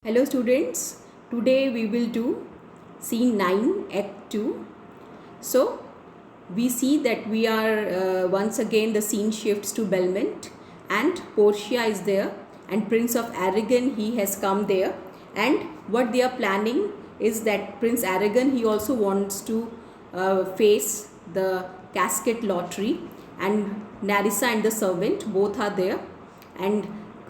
Hello students, today we will do scene 9 act 2. So we see that we are once again the scene shifts to Belmont and Portia is there and Prince of Aragon, he has come there, and what they are planning is that Prince Aragon, he also wants to face the casket lottery, and Narissa and the servant both are there, and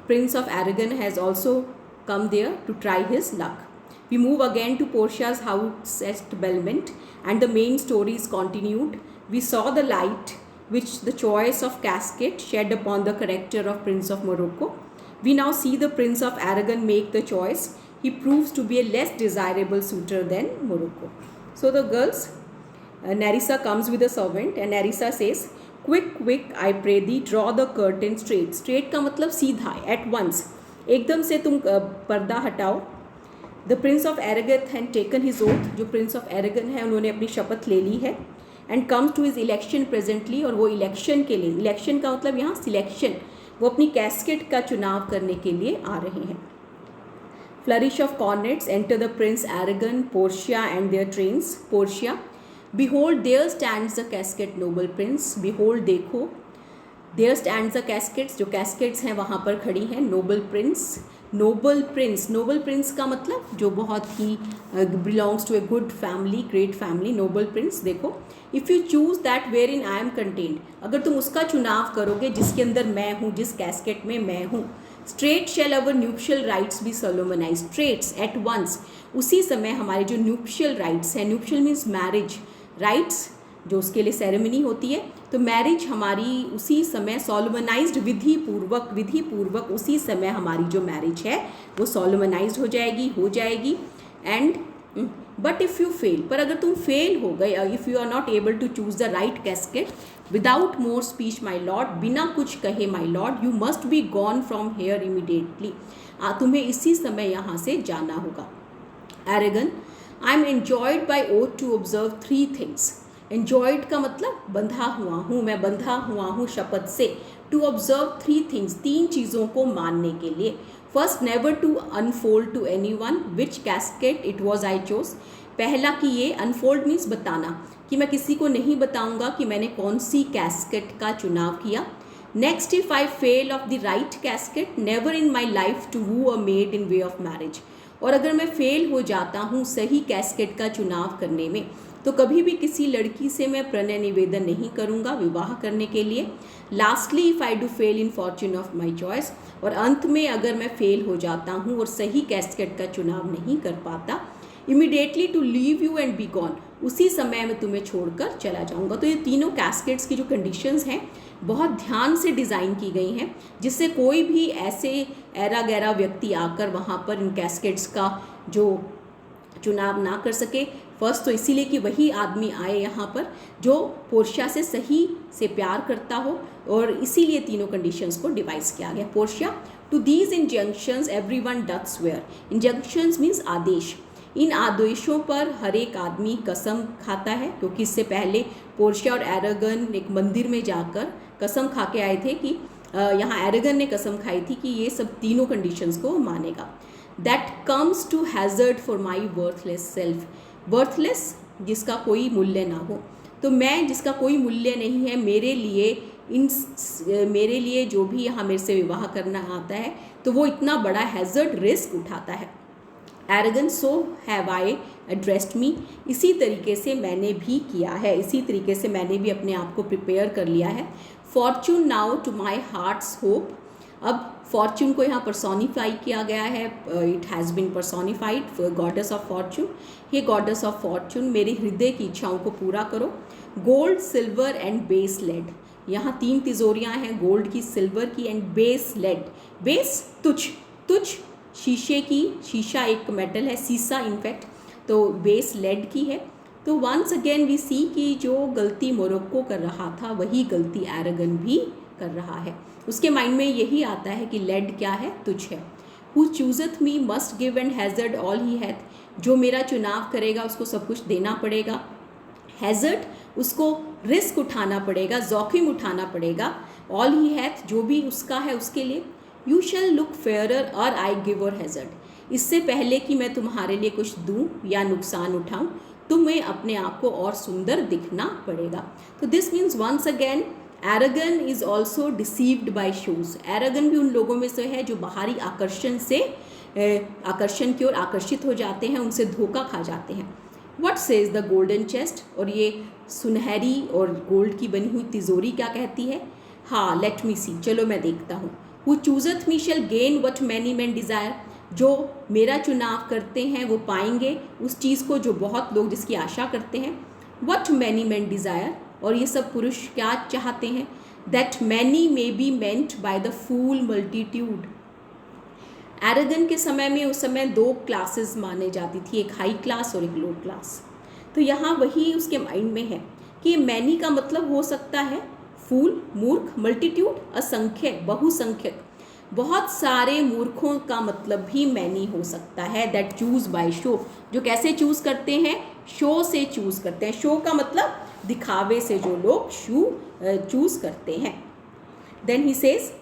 Prince of Aragon has also come there to try his luck. We move again to Portia's house at Belmont and the main story is continued. We saw the light which the choice of casket shed upon the character of Prince of Morocco. We now see the Prince of Aragon make the choice. He proves to be a less desirable suitor than Morocco. So the girls, Narissa comes with a servant and Narissa says, quick, quick, I pray thee, draw the curtain straight. Straight का मतलब सीधा, at once. एकदम से तुम पर्दा हटाओ. The prince of Aragon had taken his oath. जो prince of Aragon है उन्होंने अपनी शपथ ले ली है. And comes to his election presently, और वो इलेक्शन के लिए, इलेक्शन का मतलब यहाँ सिलेक्शन, वो अपनी कैस्केट का चुनाव करने के लिए आ रहे हैं. Flourish of cornets enter the prince Aragon, Portia and their trains. Portia, behold there stands the casket noble prince. Behold देखो, देयर स्टैंड्स द कैस्केट्स, जो कैस्केट्स हैं वहाँ पर खड़ी हैं. Noble prince, noble prince, noble prince का मतलब जो बहुत ही belongs to a good family, great family. Noble prince देखो. If you choose that wherein I am contained, अगर तुम उसका चुनाव करोगे जिसके अंदर मैं हूँ, जिस कैस्केट में मैं हूँ. Straight shall our nuptial rites be solemnize. Straights at once, उसी समय हमारे जो न्यूप्शियल राइट्स हैं, न्यूप्शियल मीन्स मैरिज राइट्स, जो उसके लिए सेरेमनी होती है, तो मैरिज हमारी उसी समय सोलोमनाइज्ड, विधि पूर्वक उसी समय हमारी जो मैरिज है वो सोलोमनाइज्ड हो जाएगी. And but if you fail, पर अगर तुम फेल हो गए, if you are not able to choose the right casket, without more speech my lord, बिना कुछ कहे my lord, you must be gone from here immediately. तुम्हें इसी समय यहाँ से जाना होगा. Aragon, I am enjoined by oath to observe 3 things. Enjoined का मतलब बंधा हुआ हूँ, मैं बंधा हुआ हूँ शपथ से. टू ऑब्जर्व 3 थिंग्स, 3 चीज़ों को मानने के लिए. First, never to unfold to any one which casket it was I chose. पहला कि ये अनफोल्ड मीन्स बताना, कि मैं किसी को नहीं बताऊंगा कि मैंने कौन सी कैस्केट का चुनाव किया. Next, if I fail of the right casket, never in my life to woo a maid in way of marriage. और अगर मैं फेल हो जाता हूँ सही कैस्केट का चुनाव करने में, तो कभी भी किसी लड़की से मैं प्रणय निवेदन नहीं करूँगा विवाह करने के लिए. Lastly, if I do fail in Fortune of my choice, और अंत में अगर मैं फेल हो जाता हूँ और सही कैस्केट का चुनाव नहीं कर पाता, immediately to leave you and be gone, उसी समय मैं तुम्हें छोड़कर चला जाऊँगा. तो ये तीनों कैस्केट्स की जो कंडीशंस हैं बहुत ध्यान से डिज़ाइन की गई हैं, जिससे कोई भी ऐसे ऐरा गैरा व्यक्ति आकर वहाँ पर इन कैस्केट्स का जो चुनाव ना कर सके. फर्स्ट तो इसीलिए कि वही आदमी आए यहाँ पर जो पोर्शिया से सही से प्यार करता हो, और इसीलिए तीनों कंडीशंस को डिवाइस किया गया. Portia, to these injunctions everyone doth swear. Injunctions means आदेश. इन आदेशों पर हर एक आदमी कसम खाता है, क्योंकि इससे पहले पोर्शिया और एरागन एक मंदिर में जाकर कसम खा के आए थे कि यहाँ एरागन ने कसम खाई थी कि ये सब तीनों कंडीशंस को मानेगा. That comes to hazard for my worthless self. Worthless, जिसका कोई मूल्य ना हो, तो मैं जिसका कोई मूल्य नहीं है, मेरे लिए जो भी यहाँ मेरे से विवाह करना आता है, तो वो इतना बड़ा हैजर्ड रिस्क उठाता है. एरागन, सो हैव आई एड्रेस्ड मी. इसी तरीके से मैंने भी किया है, इसी तरीके से मैंने भी अपने आप को प्रिपेयर कर लिया है. Fortune now to my heart's hope. अब फॉर्चून को यहाँ पर्सोनीफाई किया गया है. It has been personified, goddess of fortune. हे गॉडेस ऑफ फॉर्चून, मेरे हृदय की इच्छाओं को पूरा करो. Gold, silver and base lead. यहाँ 3 तिजोरियाँ हैं, गोल्ड की, सिल्वर की एंड बेस लेड. बेस तुझ शीशे की, शीशा एक मेटल है, सीसा इनफैक्ट, तो बेस लेड की है. तो वंस अगेन वी सी कि जो गलती मोरक्को कर रहा था वही गलती एरागन भी कर रहा है. उसके माइंड में यही आता है कि लेड क्या है, तुझ है. Who chooseth me must give and hazard all he hath. जो मेरा चुनाव करेगा उसको सब कुछ देना पड़ेगा. हैजर्ड, उसको रिस्क उठाना पड़ेगा, जोखिम उठाना पड़ेगा. ऑल ही हैथ, जो भी उसका है उसके लिए. यू शैल लुक फेयरर और आई गिव और हैजर्ड. इससे पहले कि मैं तुम्हारे लिए कुछ दूं या नुकसान उठाऊं, तुम्हें अपने आप को और सुंदर दिखना पड़ेगा। तो this means once again arrogant is also deceived by shows. Arrogant भी उन लोगों में से है जो बाहरी आकर्षण की ओर आकर्षित हो जाते हैं, उनसे धोखा खा जाते हैं। What says the golden chest, और ये सुनहरी और गोल्ड की बनी हुई तिजोरी क्या कहती है? हाँ, लेट मी सी, चलो मैं देखता हूँ। Who chooseth me shall gain what many men desire, जो मेरा चुनाव करते हैं वो पाएंगे उस चीज़ को जो बहुत लोग जिसकी आशा करते हैं। वट मैनी मैन डिज़ायर, और ये सब पुरुष क्या चाहते हैं? That many may be meant by the fool multitude. Arragon के समय में उस समय 2 क्लासेस माने जाती थी, एक हाई क्लास और एक लो क्लास। तो यहाँ वही उसके माइंड में है कि मैनी का मतलब हो सकता है फूल, मूर्ख, मल्टीट्यूड असंख्य, बहुसंख्यक, बहुत सारे मूर्खों का मतलब भी मैनी हो सकता है। दैट चूज बाय शो, जो कैसे चूज करते हैं? शो से चूज करते हैं। शो का मतलब दिखावे से जो लोग चूज करते हैं। Then he says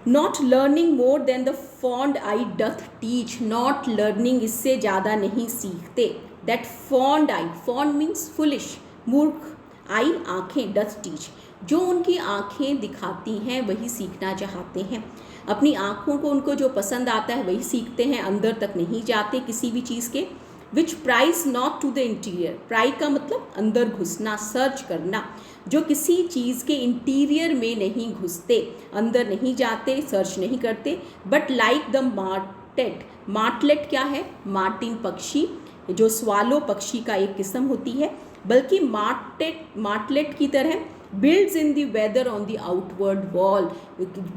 not learning more than the fond eye doth teach. Not learning, इससे ज़्यादा नहीं सीखते। That fond eye, fond means foolish, मूर्ख, आई आँखें, डथ टीच, जो उनकी आँखें दिखाती हैं वही सीखना चाहते हैं। अपनी आँखों को उनको जो पसंद आता है वही सीखते हैं, अंदर तक नहीं जाते किसी भी चीज़ के। Which pries not to the interior, pry का मतलब अंदर घुसना, सर्च करना, जो किसी चीज़ के इंटीरियर में नहीं घुसते, अंदर नहीं जाते, सर्च नहीं करते। बट लाइक द मार्टेट, मार्टलेट क्या है? मार्टिन पक्षी, जो स्वालो पक्षी का एक किस्म होती है, बल्कि मार्टलेट की तरह builds in the weather on the outward wall,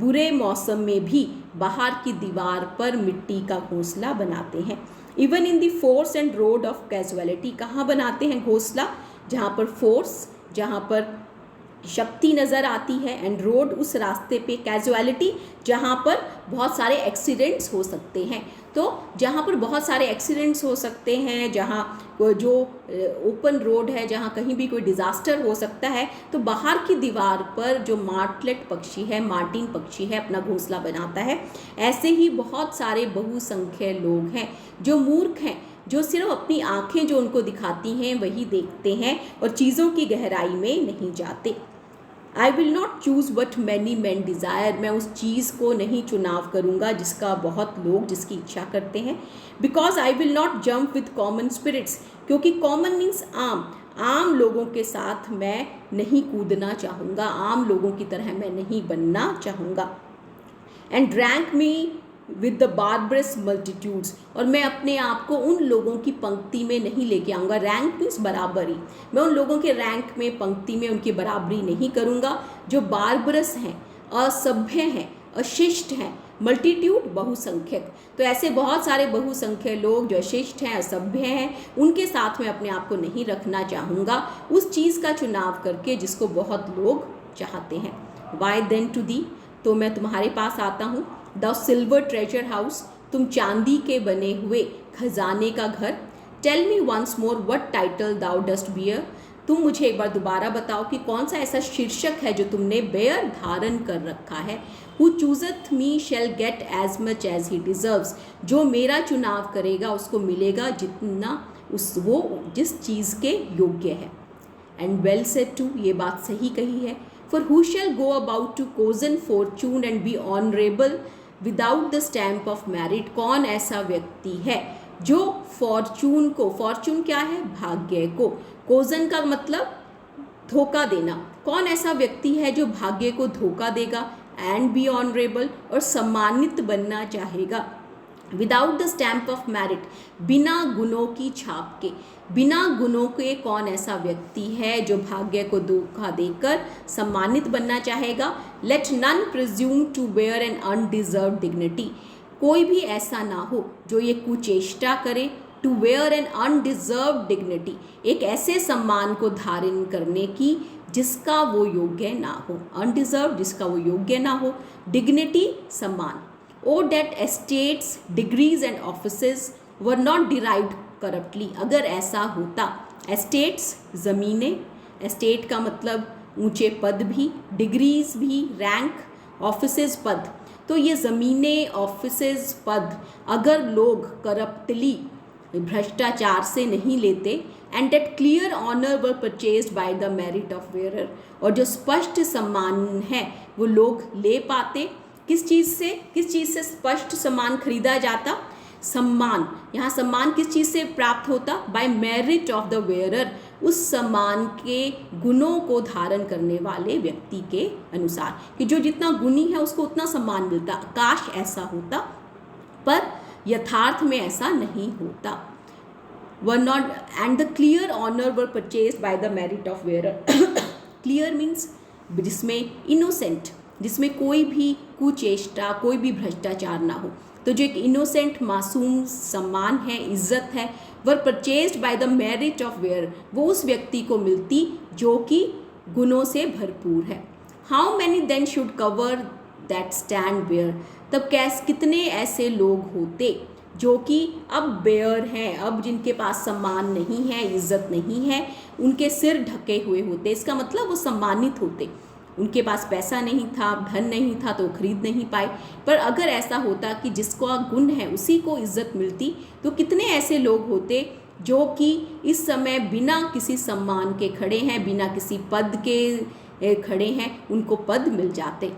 बुरे मौसम में भी बाहर की दीवार पर मिट्टी का घोंसला बनाते हैं। Even in the force and road of casualty, कहाँ बनाते हैं घोंसला? जहाँ पर फोर्स, जहाँ पर शक्ति नज़र आती है, एंड रोड उस रास्ते पे, कैजुअलिटी जहाँ पर बहुत सारे एक्सीडेंट्स हो सकते हैं। तो जहाँ पर बहुत सारे एक्सीडेंट्स हो सकते हैं, जहाँ जो ओपन रोड है, जहाँ कहीं भी कोई डिज़ास्टर हो सकता है, तो बाहर की दीवार पर जो मार्टलेट पक्षी है, मार्टिन पक्षी है, अपना घोंसला बनाता है। ऐसे ही बहुत सारे बहुसंख्य लोग हैं जो मूर्ख हैं, जो सिर्फ अपनी आँखें जो उनको दिखाती हैं वही देखते हैं और चीज़ों की गहराई में नहीं जाते। आई will not choose what many men desire, मैं उस चीज़ को नहीं चुनाव करूँगा जिसका बहुत लोग जिसकी इच्छा करते हैं। Because I will not jump with common spirits, क्योंकि कॉमन मीन्स आम लोगों के साथ मैं नहीं कूदना चाहूँगा, आम लोगों की तरह मैं नहीं बनना चाहूँगा। And rank me with the बार्बरस multitudes, और मैं अपने आप को उन लोगों की पंक्ति में नहीं लेके आऊँगा। रैंक मीन्स बराबरी, मैं उन लोगों के रैंक में, पंक्ति में उनकी बराबरी नहीं करूँगा जो बार्बरस हैं, असभ्य हैं, अशिष्ट हैं। मल्टीट्यूड बहुसंख्यक, तो ऐसे बहुत सारे बहुसंख्यक लोग जो अशिष्ट हैं, असभ्य हैं, उनके साथ में अपने आप को नहीं रखना चाहूँगा, उस चीज़ का चुनाव करके जिसको बहुत लोग चाहते हैं। वाई देन टू दी, तो मैं तुम्हारे पास आता हूँ। द सिल्वर ट्रेजर हाउस, तुम चांदी के बने हुए खजाने का घर। Tell me once more what title thou dost bear, तुम मुझे एक बार दोबारा बताओ कि कौन सा ऐसा शीर्षक है जो तुमने बेयर धारण कर रखा है। Who chooseth me shall get as much as he deserves, जो मेरा चुनाव करेगा उसको मिलेगा जितना वो जिस चीज़ के योग्य है। एंड वेल सेड टू, ये बात सही कही है। For who shall go about to cozen fortune and be honourable without the stamp of merit, कौन ऐसा व्यक्ति है जो फॉर्चून को, फॉर्चून क्या है? भाग्य को, कोजन का मतलब धोखा देना, कौन ऐसा व्यक्ति है जो भाग्य को धोखा देगा, एंड बी ऑनरेबल, और सम्मानित बनना चाहेगा, without the stamp of merit, बिना गुणों की छाप के। बिना गुणों के कौन ऐसा व्यक्ति है जो भाग्य को धोखा देकर सम्मानित बनना चाहेगा। Let none presume to wear an undeserved dignity, कोई भी ऐसा ना हो जो ये कुचेष्टा करे, to wear an undeserved dignity, एक ऐसे सम्मान को धारण करने की जिसका वो योग्य ना हो। अनडिजर्व, जिसका वो योग्य ना हो, डिग्निटी सम्मान। O that estates, degrees and offices were not derived corruptly, अगर ऐसा होता। एस्टेट्स ज़मीनें, एस्टेट का मतलब ऊंचे पद भी, डिग्रीज भी, रैंक, ऑफिसेज पद, तो ये ज़मीनें, ऑफिसेज, पद अगर लोग करप्टली, भ्रष्टाचार से नहीं लेते, and that clear honour were purchased by the merit of wearer, और जो स्पष्ट सम्मान है वो लोग ले पाते। किस चीज़ से स्पष्ट सम्मान खरीदा जाता? सम्मान, यहाँ सम्मान किस चीज़ से प्राप्त होता? बाय मेरिट ऑफ द वेयरर, उस सम्मान के गुणों को धारण करने वाले व्यक्ति के अनुसार, कि जो जितना गुणी है उसको उतना सम्मान मिलता। काश ऐसा होता, पर यथार्थ में ऐसा नहीं होता। Were not and the clear honour were purchased by the merit of wearer. Clear means जिसमें इनोसेंट, जिसमें कोई भी कुचेष्टा, कोई भी भ्रष्टाचार ना हो। तो जो एक इनोसेंट मासूम सम्मान है, इज्जत है, were purchased by the merit of wear, वो उस व्यक्ति को मिलती जो कि गुणों से भरपूर है। How many then should cover that stand bare, तब कितने ऐसे लोग होते जो कि अब बेयर हैं, अब जिनके पास सम्मान नहीं है, इज्जत नहीं है, उनके सिर ढके हुए होते। इसका मतलब वो सम्मानित होते, उनके पास पैसा नहीं था, धन नहीं था, तो खरीद नहीं पाए। पर अगर ऐसा होता कि जिसका गुण है उसी को इज्जत मिलती, तो कितने ऐसे लोग होते जो कि इस समय बिना किसी सम्मान के खड़े हैं, बिना किसी पद के खड़े हैं, उनको पद मिल जाते।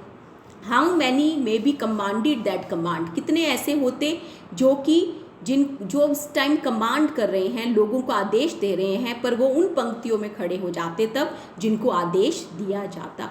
How many may B commanded that command, कितने ऐसे होते जो कि जो उस टाइम कमांड कर रहे हैं, लोगों को आदेश दे रहे हैं, पर वो उन पंक्तियों में खड़े हो जाते तब जिनको आदेश दिया जाता।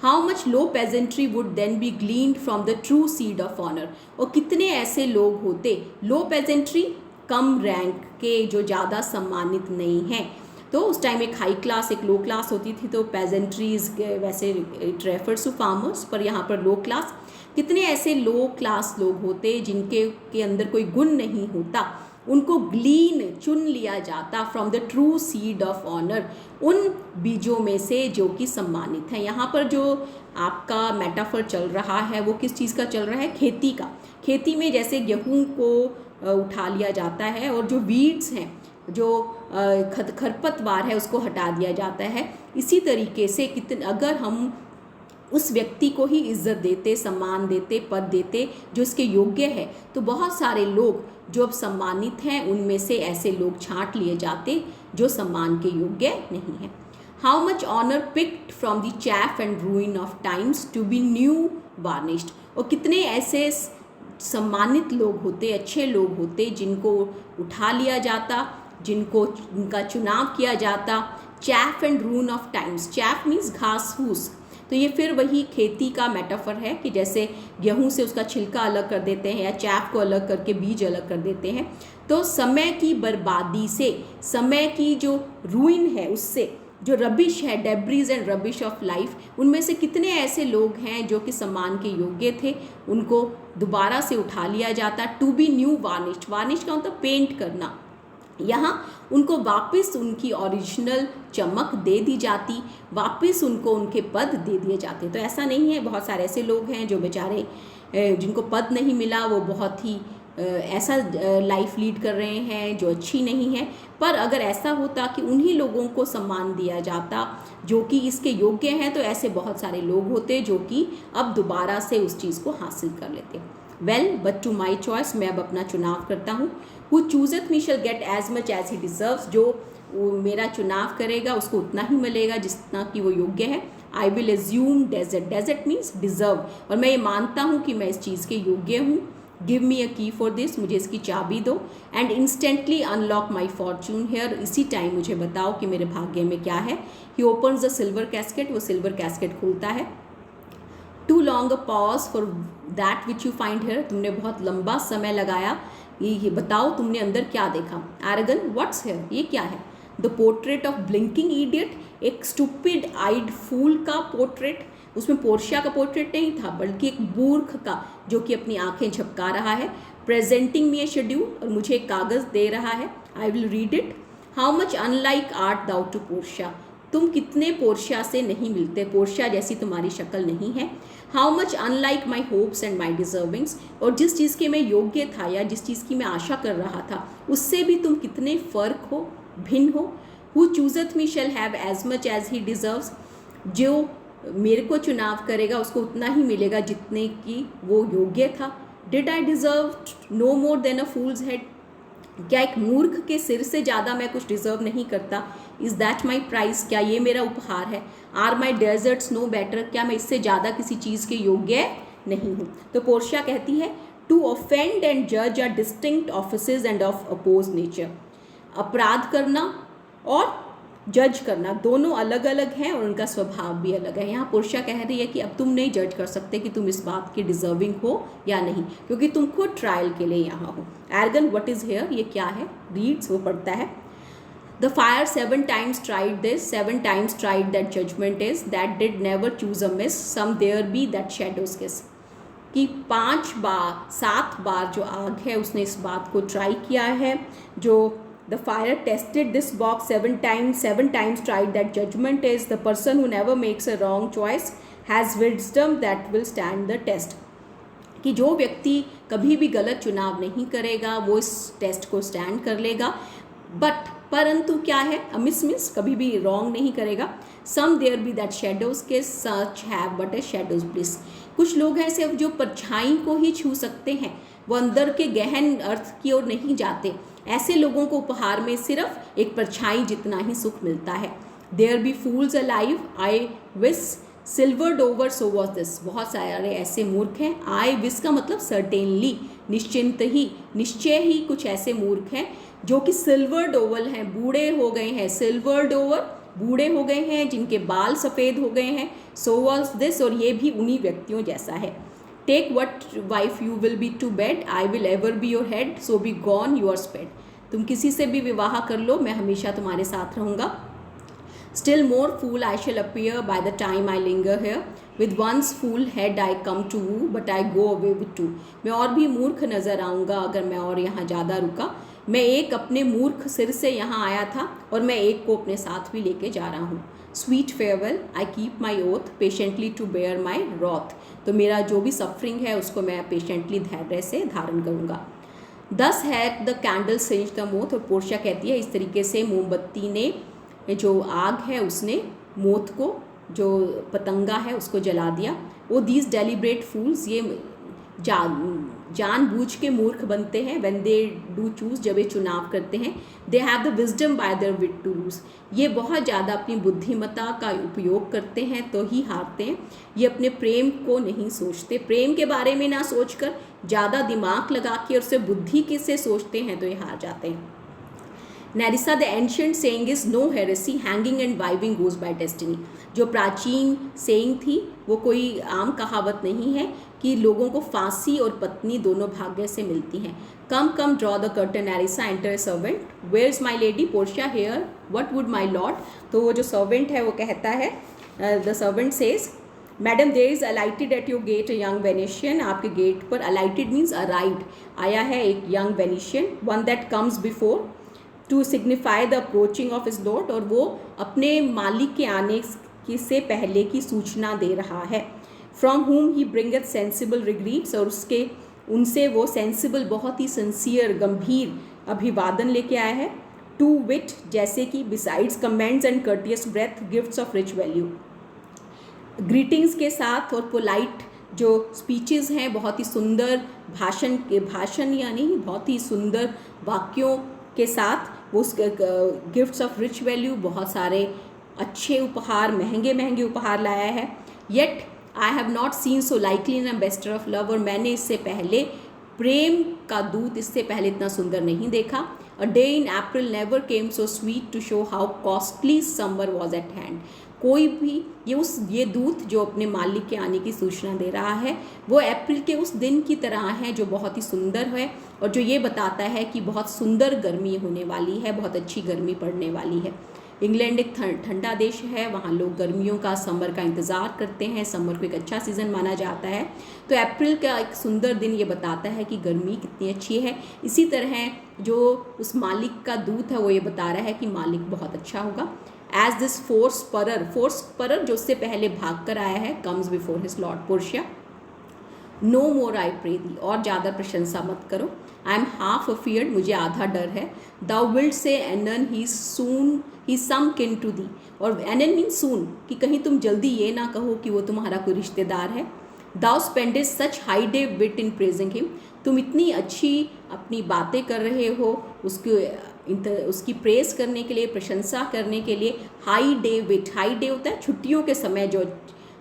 How much low peasantry would then be gleaned from the true seed of honour, और कितने ऐसे लोग होते, लो पेजेंट्री कम रैंक के, जो ज़्यादा सम्मानित नहीं हैं। तो उस टाइम एक हाई क्लास, एक लो क्लास होती थी, तो पेजेंट्रीज वैसे इट रेफर्स टू फार्मर्स, पर यहाँ पर लो क्लास। कितने ऐसे लो क्लास लोग होते जिनके अंदर कोई गुण नहीं होता, उनको ग्लीन, चुन लिया जाता from the true seed of honour, उन बीजों में से जो कि सम्मानित हैं। यहाँ पर जो आपका मेटाफर चल रहा है वो किस चीज़ का चल रहा है? खेती का। खेती में जैसे गेहूँ को उठा लिया जाता है और जो वीड्स हैं, जो खरपतवार है, उसको हटा दिया जाता है। इसी तरीके से अगर हम उस व्यक्ति को ही इज्जत देते, सम्मान देते, पद देते जो इसके योग्य है, तो बहुत सारे लोग जो अब सम्मानित हैं उनमें से ऐसे लोग छांट लिए जाते जो सम्मान के योग्य नहीं हैं। How much honour picked from the chaff and ruin of times to be new varnished, और कितने ऐसे सम्मानित लोग होते, अच्छे लोग होते जिनको उठा लिया जाता, जिनका चुनाव किया जाता। Chaff and ruin of times, chaff means घास फूस, तो ये फिर वही खेती का मेटाफर है कि जैसे गेहूं से उसका छिलका अलग कर देते हैं या चैफ को अलग करके बीज अलग कर देते हैं। तो समय की बर्बादी से, समय की जो रूइन है उससे, जो रबिश है, debris and rubbish of life, उनमें से कितने ऐसे लोग हैं जो कि सम्मान के योग्य थे, उनको दोबारा से उठा लिया जाता। टू बी न्यू वार्निश्ड, वार्निश का मतलब पेंट करना, यहाँ उनको वापस उनकी ओरिजिनल चमक दे दी जाती, वापस उनको उनके पद दे दिए जाते। तो ऐसा नहीं है, बहुत सारे ऐसे लोग हैं जो बेचारे जिनको पद नहीं मिला, वो बहुत ही ऐसा लाइफ लीड कर रहे हैं जो अच्छी नहीं है। पर अगर ऐसा होता कि उन्हीं लोगों को सम्मान दिया जाता जो कि इसके योग्य हैं, तो ऐसे बहुत सारे लोग होते जो कि अब दोबारा से उस चीज़ को हासिल कर लेते। Well but to my choice, मैं अब अपना चुनाव करता हूँ। Who chooseth me shall get as much as he deserves, जो मेरा चुनाव करेगा उसको उतना ही मिलेगा जितना कि वो योग्य है। I will assume desert, desert means deserve, और मैं ये मानता हूँ कि मैं इस चीज़ के योग्य हूँ। गिव मी अ की फॉर दिस, मुझे इसकी चाबी दो। And instantly unlock my fortune here, इसी टाइम मुझे बताओ कि मेरे भाग्य में क्या है। He opens the silver casket, वो सिल्वर कैस्केट खुलता है। Too long a pause for that which you find here, तुमने बहुत लंबा समय लगाया, ये बताओ तुमने अंदर क्या देखा। एरेगन, व्हाट्स हेयर, ये क्या है। The portrait of blinking idiot, एक स्टूपिड आइड फूल का पोर्ट्रेट, उसमें पोर्शिया का पोर्ट्रेट नहीं था बल्कि एक मूर्ख का जो कि अपनी आंखें झपका रहा है। प्रेजेंटिंग मी ए शेड्यूल, और मुझे एक कागज़ दे रहा है। I will read it. How much unlike art thou to Portia, तुम कितने पोर्शिया से नहीं मिलते, पोर्शिया जैसी तुम्हारी शक्ल नहीं है। How much unlike my hopes and my deservings, और जिस चीज़ के मैं योग्य था या जिस चीज़ की मैं आशा कर रहा था उससे भी तुम कितने फ़र्क हो, भिन्न हो। Who chooseth me shall have as much as he deserves, जो मेरे को चुनाव करेगा उसको उतना ही मिलेगा जितने की वो योग्य था। Did I deserve no more than a fool's head, क्या एक मूर्ख के सिर से ज़्यादा मैं कुछ डिजर्व नहीं करता। इज़ दैट माई प्राइस, क्या ये मेरा उपहार है। Are my deserts no better, क्या मैं इससे ज़्यादा किसी चीज़ के योग्य नहीं हूँ। तो पोर्शिया कहती है टू ऑफेंड एंड जज are distinct offices and of opposed nature. अपराध करना और जज करना दोनों अलग अलग हैं और उनका स्वभाव भी अलग है। यहाँ पोर्शिया कह रही है कि अब तुम नहीं जज कर सकते कि तुम इस बात के डिजर्विंग हो या नहीं, क्योंकि तुम खुद ट्रायल के लिए यहाँ हो। एर्गन व्हाट इज हेयर, ये क्या है। रीड्स, वो पढ़ता है the fire 7 times tried this, 7 times tried that judgment is, that did never choose a miss, some there be that shadows kiss। कि 7 बार जो आग है उसने इस बात को ट्राई किया है, जो the fire tested this box 7 times tried that judgment is, the person who never makes a wrong choice has wisdom that will stand the test। कि जो व्यक्ति कभी भी गलत चुनाव नहीं करेगा वो इस टेस्ट को स्टैंड कर लेगा। बट परंतु क्या है, मिस कभी भी रॉन्ग नहीं करेगा। Some there be that shadows kiss such have but a shadow's bliss, कुछ लोग हैं सिर्फ जो परछाई को ही छू सकते हैं, वो अंदर के गहन अर्थ की ओर नहीं जाते। ऐसे लोगों को उपहार में सिर्फ एक परछाई जितना ही सुख मिलता है। There be fools alive, I wis silvered over so was this, बहुत सारे ऐसे मूर्ख हैं। आई विश का मतलब सर्टेनली, निश्चिंत ही, निश्चय ही कुछ ऐसे मूर्ख हैं जो कि सिल्वर्ड ओवल हैं, बूढ़े हो गए हैं। सिल्वर्ड ओवर, बूढ़े हो गए हैं, जिनके बाल सफ़ेद हो गए हैं। सो वॉज दिस, और ये भी उन्हीं व्यक्तियों जैसा है। Take what wife you will be to bed, I will ever be your head, so be gone your sped. तुम किसी से भी विवाह कर लो, मैं हमेशा तुम्हारे साथ रहूँगा। Still more fool I shall appear by the time I linger here, with one's fool head I come to woo, but I go away with two। मैं और भी मूर्ख नज़र आऊँगा अगर मैं और यहाँ ज़्यादा रुका। मैं एक अपने मूर्ख सिर से यहाँ आया था और मैं एक को अपने साथ भी लेके जा रहा हूँ। Sweet farewell, I keep my oath patiently to bear my wrath। तो मेरा जो भी सफरिंग है उसको मैं पेशेंटली धैर्य से धारण करूँगा। Thus had the candle singed the moth, और पोर्शिया कहती है इस तरीके से मोमबत्ती ने, जो आग है उसने मोथ को, जो पतंगा है उसको जला दिया। वो दीज डेलिब्रेट फूल्स, ये जानबूझ के मूर्ख बनते हैं। व्हेन दे डू चूज, जब ये चुनाव करते हैं। They have the wisdom by their wit to lose, ये बहुत ज़्यादा अपनी बुद्धिमत्ता का उपयोग करते हैं तो ही हारते हैं। ये अपने प्रेम को नहीं सोचते, प्रेम के बारे में ना सोचकर ज़्यादा दिमाग लगा के और उससे बुद्धि के से सोचते हैं तो ये हार जाते हैं। Nerissa, the ancient saying is no heresy, hanging and viving goes by destiny। जो प्राचीन saying थी वो कोई आम कहावत नहीं है कि लोगों को फांसी और पत्नी दोनों भाग्य से मिलती हैं। Come draw the curtain, Nerissa, enter a servant, where's my lady Portia here, what would my lord। तो वो जो servant है वो कहता है, the servant says, Madam, there is alighted at your gate a young Venetian। आपके gate पर alighted means arrived, आया है एक young Venetian, one that comes before to signify the approaching of his lord, और वो अपने मालिक के आने से पहले की सूचना दे रहा है। From whom he bringeth sensible regrets, और उसके उनसे वो sensible बहुत ही sincere गंभीर अभिवादन लेके आया है। To wit, जैसे कि besides commends and courteous breath, gifts of rich value, greetings के साथ और polite जो स्पीचेस हैं, बहुत ही सुंदर भाषण यानी बहुत ही सुंदर वाक्यों के साथ वो गिफ्ट्स ऑफ रिच वैल्यू, बहुत सारे अच्छे उपहार, महंगे उपहार लाया है। Yet I have not seen so likely in ambassador of love, और मैंने इससे पहले प्रेम का दूत इससे पहले इतना सुंदर नहीं देखा। A day in April never came so sweet to show how costly summer was at hand. कोई भी ये दूत जो अपने मालिक के आने की सूचना दे रहा है वो अप्रैल के उस दिन की तरह है जो बहुत ही सुंदर है और जो ये बताता है कि बहुत सुंदर गर्मी होने वाली है, बहुत अच्छी गर्मी पड़ने वाली है। इंग्लैंड एक ठंडा देश है, वहाँ लोग गर्मियों का, समर का इंतज़ार करते हैं। समर को एक अच्छा सीज़न माना जाता है, तो अप्रैल का एक सुंदर दिन ये बताता है कि गर्मी कितनी अच्छी है। इसी तरह जो उस मालिक का दूत है वो ये बता रहा है कि मालिक बहुत अच्छा होगा। एज दिस फोर्स परर जो उससे पहले भाग कर आया है, comes before his lord Portia. No more I pray thee, और ज़्यादा प्रशंसा मत करो। आई एम हाफ अफियर्ड, मुझे आधा डर है। दाउ विल्ड से एनन ही सून ही सम किन टू दी, और एनन मीन सून, कि कहीं तुम जल्दी ये ना कहो कि वो तुम्हारा कोई रिश्तेदार है। दाउ स्पेंडेड सच हाई डे विट इन प्रेजिंग हिम, तुम इतनी अच्छी अपनी बातें कर रहे हो उसकी प्रेस करने के लिए, प्रशंसा करने के लिए। हाई डे विट, हाई डे होता है छुट्टियों के समय जो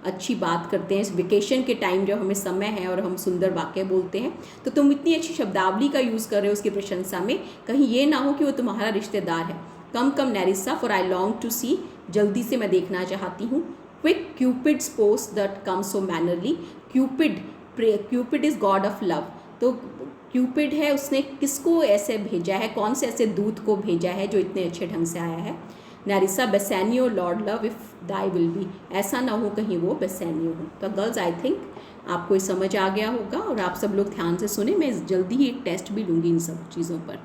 अच्छी बात करते हैं, इस वेकेशन के टाइम जब हमें समय है और हम सुंदर वाक्य बोलते हैं, तो तुम इतनी अच्छी शब्दावली का यूज़ कर रहे हो उसकी प्रशंसा में, कहीं ये ना हो कि वो तुम्हारा रिश्तेदार है। Come come Nerissa for I long to see, जल्दी से मैं देखना चाहती हूँ। Quick Cupid's post that come so mannerly, Cupid is god of love, तो क्यूपिड है, उसने किसको ऐसे भेजा है, कौन से ऐसे दूत को भेजा है जो इतने अच्छे ढंग से आया है। Nerissa Bassanio lord love if thy will be, ऐसा ना हो कहीं वो बेसैनियो हो। तो गर्ल्स आई थिंक आपको समझ आ गया होगा, और आप सब लोग ध्यान से सुने, मैं जल्दी ही एक टेस्ट भी लूँगी इन सब चीज़ों पर।